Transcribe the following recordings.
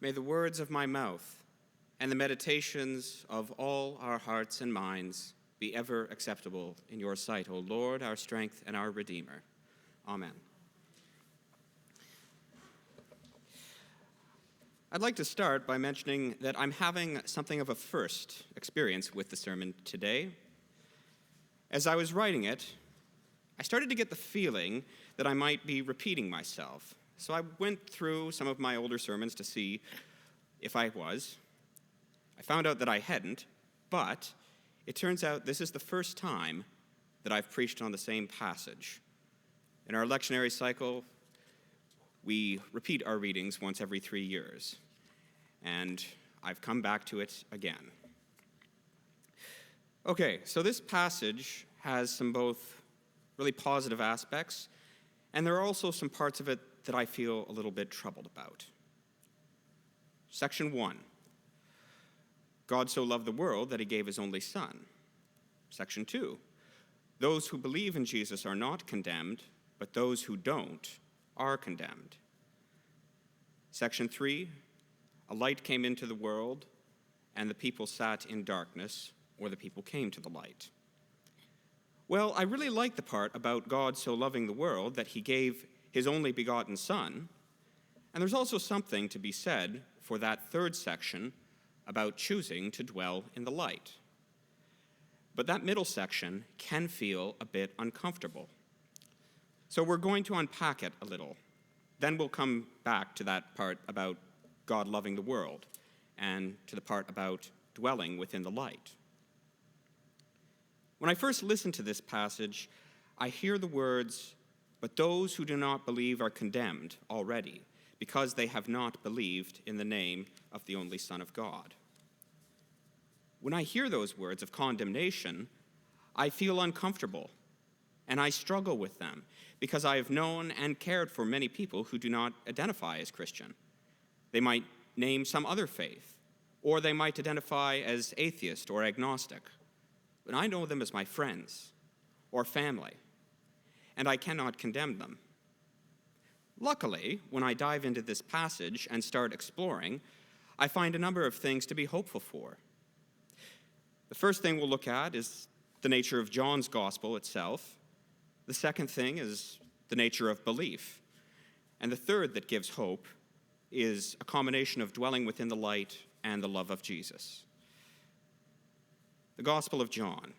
May the words of my mouth and the meditations of all our hearts and minds be ever acceptable in your sight, O Lord, our strength and our Redeemer. Amen. I'd like to start by mentioning that I'm having something of a first experience with the sermon today. As I was writing it, I started to get the feeling that I might be repeating myself. So I went through some of my older sermons to see if I was. I found out that I hadn't, but it turns out this is the first time that I've preached on the same passage. In our lectionary cycle, we repeat our readings once every 3 years, and I've come back to it again. Okay, so this passage has some both really positive aspects, and there are also some parts of it that I feel a little bit troubled about. Section 1. God so loved the world that he gave his only Son. Section 2. Those who believe in Jesus are not condemned, but those who don't are condemned. Section 3. A light came into the world, and the people sat in darkness, or the people came to the light. Well, I really like the part about God so loving the world that he gave his only begotten Son, and there's also something to be said for that third section about choosing to dwell in the light. But that middle section can feel a bit uncomfortable. So we're going to unpack it a little. Then we'll come back to that part about God loving the world and to the part about dwelling within the light. When I first listen to this passage, I hear the words, "But those who do not believe are condemned already, because they have not believed in the name of the only Son of God." When I hear those words of condemnation, I feel uncomfortable, and I struggle with them, because I have known and cared for many people who do not identify as Christian. They might name some other faith, or they might identify as atheist or agnostic. But I know them as my friends or family, and I cannot condemn them. Luckily, when I dive into this passage and start exploring, I find a number of things to be hopeful for. The first thing we'll look at is the nature of John's gospel itself. The second thing is the nature of belief. And the third that gives hope is a combination of dwelling within the light and the love of Jesus. The Gospel of John.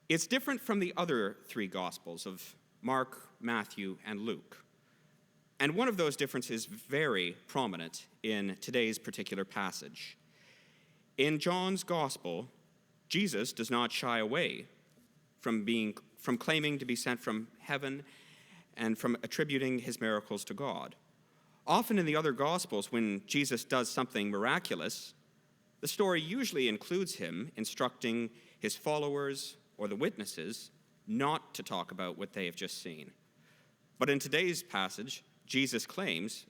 It's different from the other three Gospels of Mark, Matthew, and Luke. And one of those differences is very prominent in today's particular passage. In John's Gospel, Jesus does not shy away from claiming to be sent from heaven and from attributing his miracles to God. Often in the other Gospels, when Jesus does something miraculous, the story usually includes him instructing his followers or the witnesses not to talk about what they have just seen. But in today's passage, Jesus claims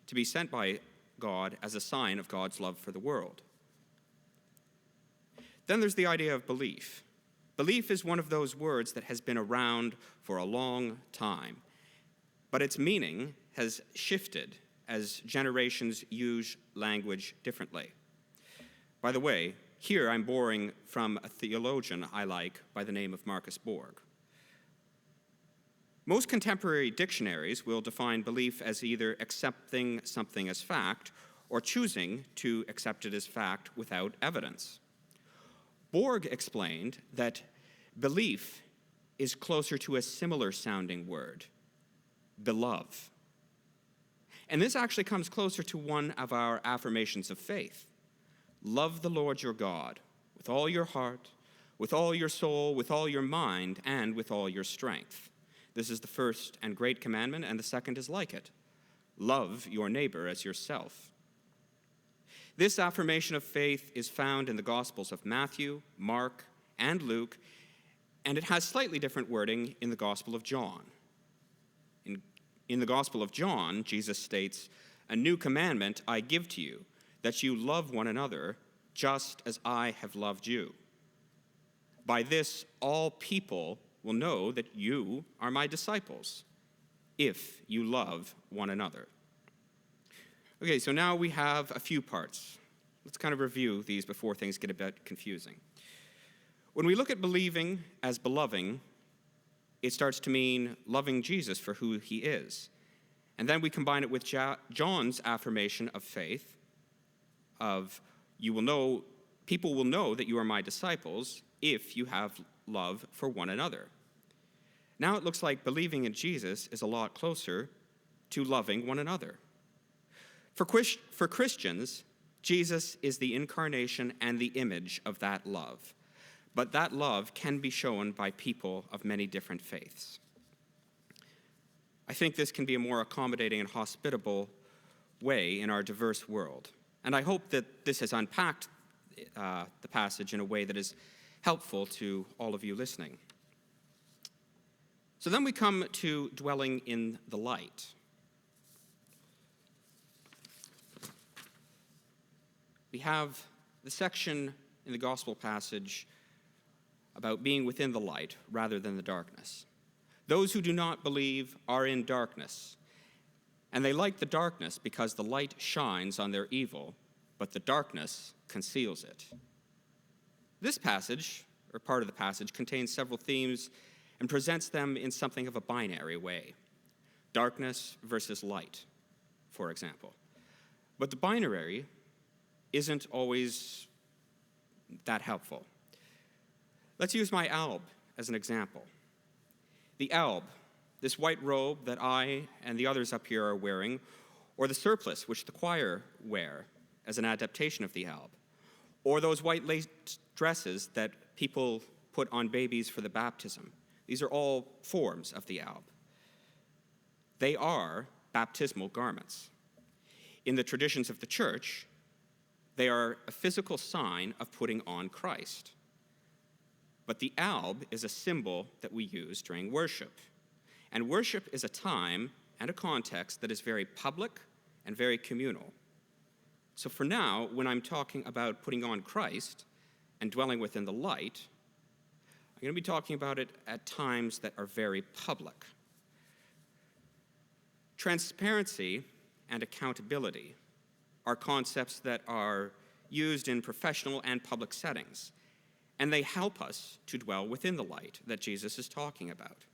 to be sent by God as a sign of God's love for the world. Then there's the idea of belief. Belief is one of those words that has been around for a long time, but its meaning has shifted as generations use language differently. By the way, here I'm borrowing from a theologian I like by the name of Marcus Borg. Most contemporary dictionaries will define belief as either accepting something as fact or choosing to accept it as fact without evidence. Borg explained that belief is closer to a similar sounding word, belove. And this actually comes closer to one of our affirmations of faith. Love the Lord your God with all your heart, with all your soul, with all your mind, and with all your strength. This is the first and great commandment, and the second is like it. Love your neighbor as yourself. This affirmation of faith is found in the Gospels of Matthew, Mark, and Luke, and it has slightly different wording in the Gospel of John. In the Gospel of John, Jesus states, "A new commandment I give to you, that you love one another just as I have loved you. By this, all people will know that you are my disciples, if you love one another." Okay, so now we have a few parts. Let's kind of review these before things get a bit confusing. When we look at believing as beloving, it starts to mean loving Jesus for who he is. And then we combine it with John's affirmation of faith, of people will know that you are my disciples if you have love for one another. Now it looks like believing in Jesus is a lot closer to loving one another. For Christians, Jesus is the incarnation and the image of that love. But that love can be shown by people of many different faiths. I think this can be a more accommodating and hospitable way in our diverse world. And I hope that this has unpacked the passage in a way that is helpful to all of you listening. So then we come to dwelling in the light. We have the section in the gospel passage about being within the light rather than the darkness. Those who do not believe are in darkness, and they like the darkness because the light shines on their evil, but the darkness conceals it. This passage, or part of the passage, contains several themes and presents them in something of a binary way. Darkness versus light, for example. But the binary isn't always that helpful. Let's use my alb as an example. The alb, this white robe that I and the others up here are wearing, or the surplice which the choir wear as an adaptation of the alb, or those white lace dresses that people put on babies for the baptism. These are all forms of the alb. They are baptismal garments. In the traditions of the church, they are a physical sign of putting on Christ. But the alb is a symbol that we use during worship. And worship is a time and a context that is very public and very communal. So for now, when I'm talking about putting on Christ and dwelling within the light, I'm going to be talking about it at times that are very public. Transparency and accountability are concepts that are used in professional and public settings, and they help us to dwell within the light that Jesus is talking about.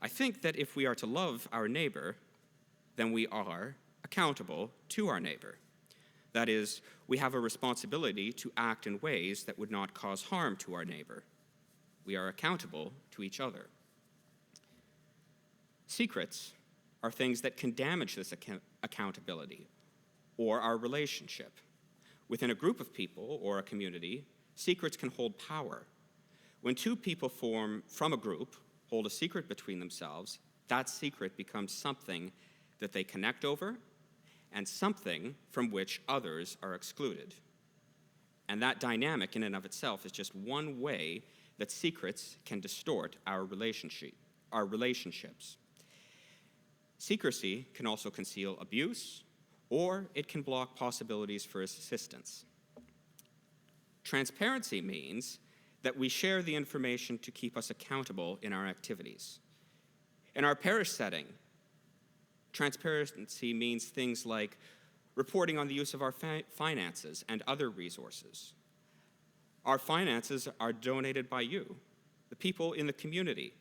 I think that if we are to love our neighbor, then we are accountable to our neighbor. That is, we have a responsibility to act in ways that would not cause harm to our neighbor. We are accountable to each other. Secrets are things that can damage this accountability or our relationship. Within a group of people or a community, secrets can hold power. When two people from a group hold a secret between themselves, that secret becomes something that they connect over and something from which others are excluded. And that dynamic in and of itself is just one way that secrets can distort our relationships. Secrecy can also conceal abuse, or it can block possibilities for assistance. Transparency means that we share the information to keep us accountable in our activities. In our parish setting, transparency means things like reporting on the use of our finances and other resources. Our finances are donated by you, the people in the community,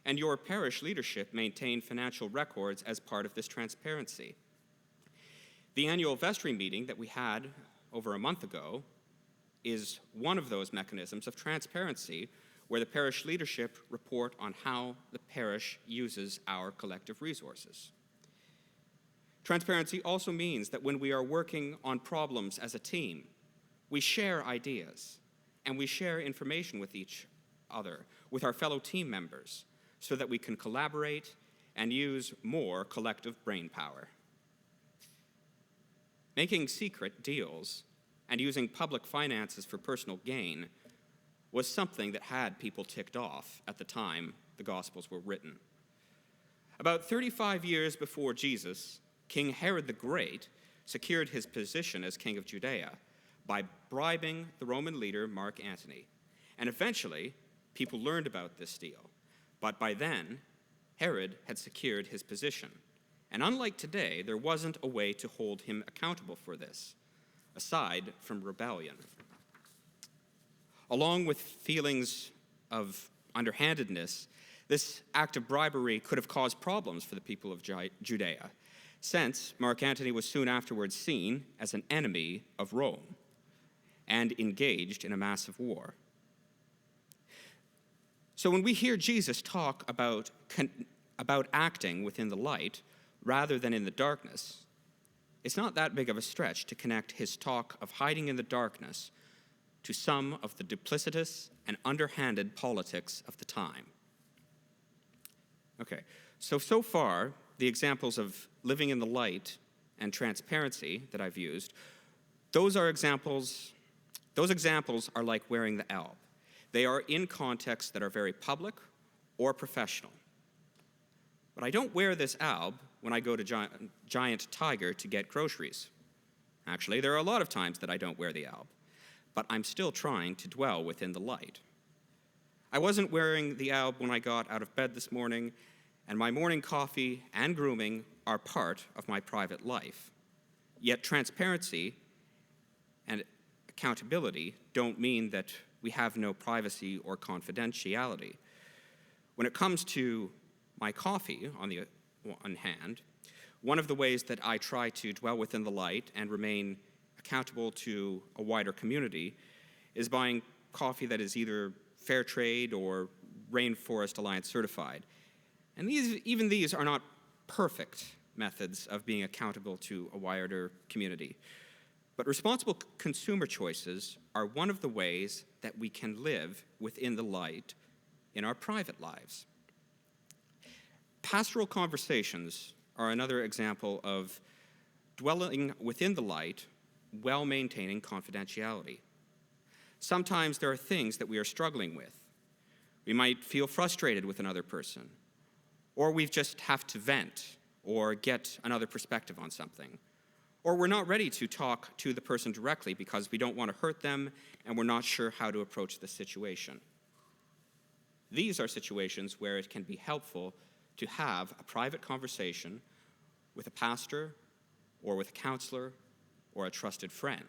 and your parish leadership maintain financial records as part of this transparency. The annual vestry meeting that we had over a month ago is one of those mechanisms of transparency where the parish leadership report on how the parish uses our collective resources. Transparency also means that when we are working on problems as a team, we share ideas and we share information with each other, with our fellow team members, so that we can collaborate and use more collective brain power. Making secret deals and using public finances for personal gain was something that had people ticked off at the time the Gospels were written. About 35 years before Jesus, King Herod the Great secured his position as king of Judea by bribing the Roman leader Mark Antony. And eventually, people learned about this deal. But by then, Herod had secured his position, And unlike today, there wasn't a way to hold him accountable for this, aside from rebellion. Along with feelings of underhandedness, this act of bribery could have caused problems for the people of Judea, since Mark Antony was soon afterwards seen as an enemy of Rome and engaged in a massive war. So when we hear Jesus talk about acting within the light rather than in the darkness, it's not that big of a stretch to connect his talk of hiding in the darkness to some of the duplicitous and underhanded politics of the time. Okay, so far, the examples of living in the light and transparency that I've used, those examples are like wearing the alb. They are in contexts that are very public or professional. But I don't wear this alb when I go to Giant Tiger to get groceries. Actually, there are a lot of times that I don't wear the alb, but I'm still trying to dwell within the light. I wasn't wearing the alb when I got out of bed this morning, and my morning coffee and grooming are part of my private life. Yet transparency and accountability don't mean that we have no privacy or confidentiality. When it comes to my coffee, on the one hand, one of the ways that I try to dwell within the light and remain accountable to a wider community is buying coffee that is either fair trade or Rainforest Alliance certified. And even these are not perfect methods of being accountable to a wider community. But responsible consumer choices are one of the ways that we can live within the light in our private lives. Pastoral conversations are another example of dwelling within the light while maintaining confidentiality. Sometimes there are things that we are struggling with. We might feel frustrated with another person, or we just have to vent or get another perspective on something. Or we're not ready to talk to the person directly because we don't want to hurt them and we're not sure how to approach the situation. These are situations where it can be helpful to have a private conversation with a pastor or with a counselor or a trusted friend.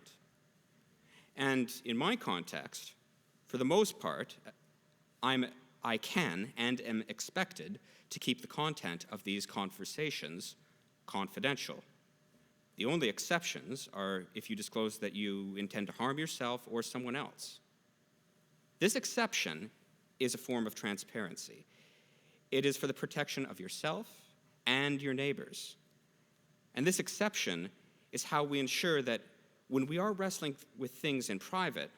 And in my context, for the most part, I can and am expected to keep the content of these conversations confidential. The only exceptions are if you disclose that you intend to harm yourself or someone else. This exception is a form of transparency. It is for the protection of yourself and your neighbors. And this exception is how we ensure that when we are wrestling with things in private,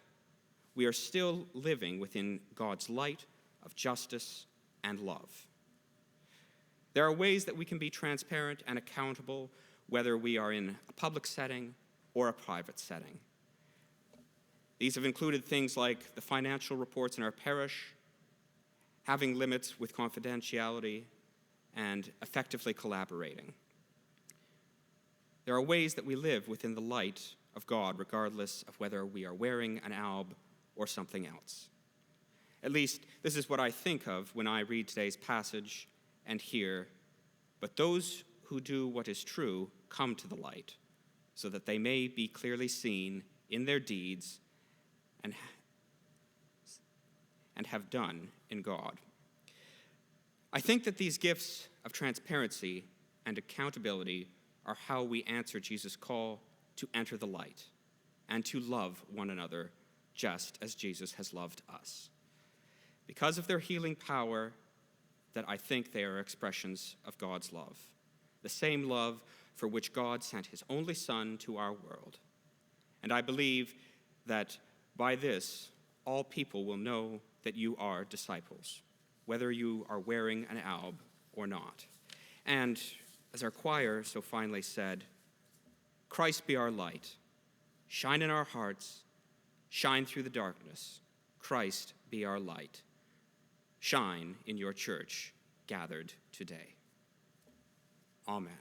we are still living within God's light of justice and love. There are ways that we can be transparent and accountable, whether we are in a public setting or a private setting. These have included things like the financial reports in our parish, having limits with confidentiality, and effectively collaborating. There are ways that we live within the light of God, regardless of whether we are wearing an alb or something else. At least, this is what I think of when I read today's passage and hear, "But those who do what is true come to the light, so that they may be clearly seen in their deeds and have done in God." I think that these gifts of transparency and accountability are how we answer Jesus' call to enter the light and to love one another just as Jesus has loved us. Because of their healing power, that I think they are expressions of God's love, the same love for which God sent his only Son to our world. And I believe that by this, all people will know that you are disciples, whether you are wearing an alb or not. And as our choir so finely said, Christ be our light, shine in our hearts, shine through the darkness. Christ be our light. Shine in your church gathered today. Amen.